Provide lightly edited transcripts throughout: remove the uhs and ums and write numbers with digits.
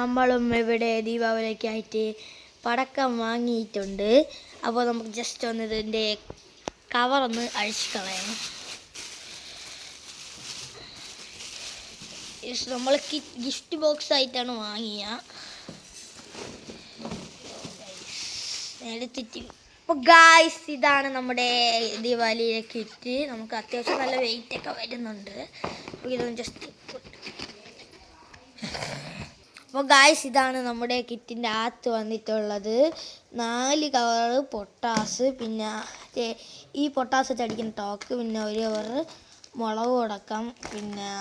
നമ്മളും ഇവിടെ ദീപാവലിക്കായിട്ട് പടക്കം വാങ്ങിയിട്ടുണ്ട്. അപ്പോൾ നമുക്ക് ജസ്റ്റ് ഒന്ന് ഇതിൻ്റെ കവറൊന്ന് അഴിച്ചു കളയാം. നമ്മൾ ഗിഫ്റ്റ് ബോക്സ് ആയിട്ടാണ് വാങ്ങിയ എടുത്തിട്ട്. അപ്പോൾ ഗായ്സ്, ഇതാണ് നമ്മുടെ ദീപാവലിയിലെ കിറ്റ്. നമുക്ക് അത്യാവശ്യം നല്ല വെയിറ്റ് ഒക്കെ വരുന്നുണ്ട്. ഇതൊന്ന് ജസ്റ്റ് അപ്പോൾ ഗായ്സ്, ഇതാണ് നമ്മുടെ കിറ്റിൻ്റെ അകത്ത് വന്നിട്ടുള്ളത്. 4 കവറ് പൊട്ടാസ്, പിന്നെ ഈ പൊട്ടാസ് വെച്ച് അടിക്കുന്ന ടോക്ക്, പിന്നെ ഒരു കവറ് മുളക് അടക്കം, പിന്നെ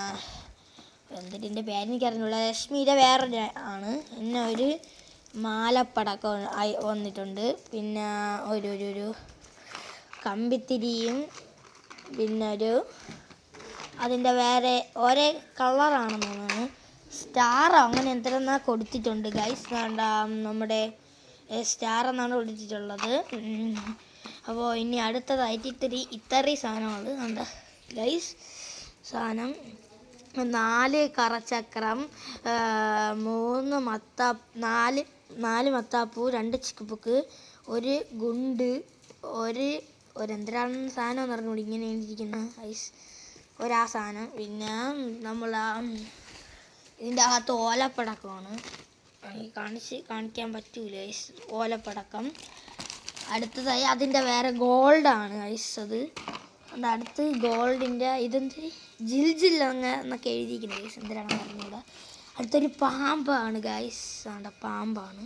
എന്തിൻ്റെ പേരെനിക്കറിഞ്ഞുള്ള രശ്മിയുടെ വേറെ ആണ്, പിന്നെ ഒരു മാലപ്പടക്കം വന്നിട്ടുണ്ട്, പിന്നെ ഒരു കമ്പിത്തിരിയും, പിന്നെ അതിൻ്റെ വേറെ ഓരോ കളറാണെന്ന് തോന്നുന്നു, സ്റ്റാർ അങ്ങനെ എന്തെന്നാ കൊടുത്തിട്ടുണ്ട് ഗൈസ്. നമ്മുടെ സ്റ്റാർ എന്നാണ് കൊടുത്തിട്ടുള്ളത്. അപ്പോൾ ഇനി അടുത്തതായിട്ട് ഇത്രയും സാധനമാണ് കണ്ട ഗൈസ്. സാധനം 4 കറച്ചക്രം, 3 മത്താപ്പൂ, 2 ചിക്കുപ്പുക്ക്, ഒരു ഗുണ്ട്, എന്തിനാണ് സാധനം എന്ന് പറഞ്ഞുകൂടി ഇങ്ങനെ എഴുതിയിരിക്കുന്ന ഗൈസ്, ആ സാധനം. പിന്നെ നമ്മൾ ഇതിൻ്റെ അകത്ത് ഓലപ്പടക്കമാണ്, കാണിക്കാൻ പറ്റൂല ഗൈസ്, ഓലപ്പടക്കം. അടുത്തതായി അതിൻ്റെ വേറെ ഗോൾഡാണ് ഗൈസ്. അത് അടുത്ത് ഗോൾഡിൻ്റെ ഇതെന്ത് ജിൽ എന്നൊക്കെ എഴുതിയിരിക്കുന്നത് ഗൈസ്, എന്തിനാണ് പറഞ്ഞൂടെ. അടുത്തൊരു പാമ്പാണ് ഗൈസ്, പാമ്പാണ്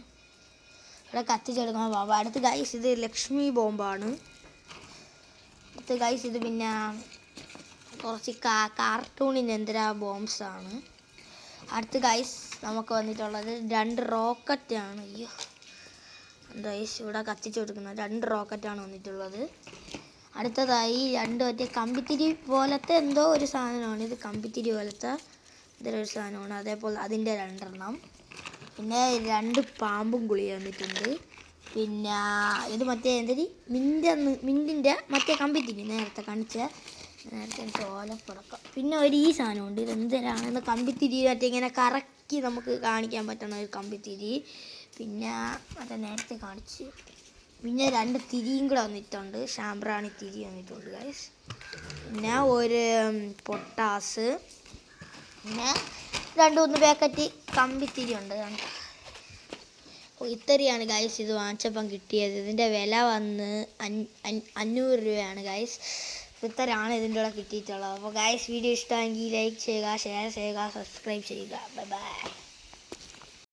ഇവിടെ കത്തിച്ചെടുക്കുന്ന പാമ്പ്. അടുത്ത് ഗൈസ് ഇത് ലക്ഷ്മി ബോംബാണ്. അടുത്ത് ഗൈസ് ഇത് പിന്നെ കുറച്ച് കാർട്ടൂണിൻ്റെ എന്തിനാ ബോംബ്സാണ്. അടുത്ത് ഗൈസ് നമുക്ക് വന്നിട്ടുള്ളത് 2 റോക്കറ്റാണ്. അയ്യോ ഗൈസ്, ഇവിടെ കത്തിച്ചു കൊടുക്കുന്നത് 2 റോക്കറ്റാണ് വന്നിട്ടുള്ളത്. അടുത്തതായി 2 മറ്റേ കമ്പിത്തിരി പോലത്തെ എന്തോ ഒരു സാധനമാണ്. ഇത് കമ്പിത്തിരി പോലത്തെ എന്തൊരു സാധനമാണ്, അതേപോലെ അതിൻ്റെ 2 എണ്ണം. പിന്നെ 2 പാമ്പും ഗുളിക വന്നിട്ടുണ്ട്. പിന്നെ ഇത് മറ്റേ മിൻറ്റിൻ്റെ മറ്റേ കമ്പിത്തിരി നേരത്തെ ഓലപ്പടക്കം. പിന്നെ ഈ സാധനമുണ്ട്, ഇത് എന്തിനാണെന്ന് കമ്പിത്തിരി മറ്റേ ഇങ്ങനെ കറക്കി നമുക്ക് കാണിക്കാൻ പറ്റുന്ന ഒരു കമ്പിത്തിരി. പിന്നെ മറ്റേ നേരത്തെ കാണിച്ച്, പിന്നെ 2 തിരിയും കൂടെ വന്നിട്ടുണ്ട്, ശാമ്പ്രാണി തിരി വന്നിട്ടുണ്ട് ഗൈസ്. പിന്നെ ഒരു പൊട്ടാസ്, പിന്നെ 2-3 പാക്കറ്റ് കമ്പിത്തിരി ഉണ്ട്. അപ്പോൾ ഇത്രയാണ് ഗൈസ് ഇത് വാങ്ങിച്ചപ്പം കിട്ടിയത്. ഇതിൻ്റെ വില വന്ന് 500 രൂപയാണ് ഗൈസ്. ഇത്രയാണ് ഇതിൻ്റെ കൂടെ കിട്ടിയിട്ടുള്ളത്. അപ്പോൾ ഗൈസ്, വീഡിയോ ഇഷ്ടമെങ്കിൽ ലൈക്ക് ചെയ്യുക, ഷെയർ ചെയ്യുക, സബ്സ്ക്രൈബ് ചെയ്യുക. Bye bye.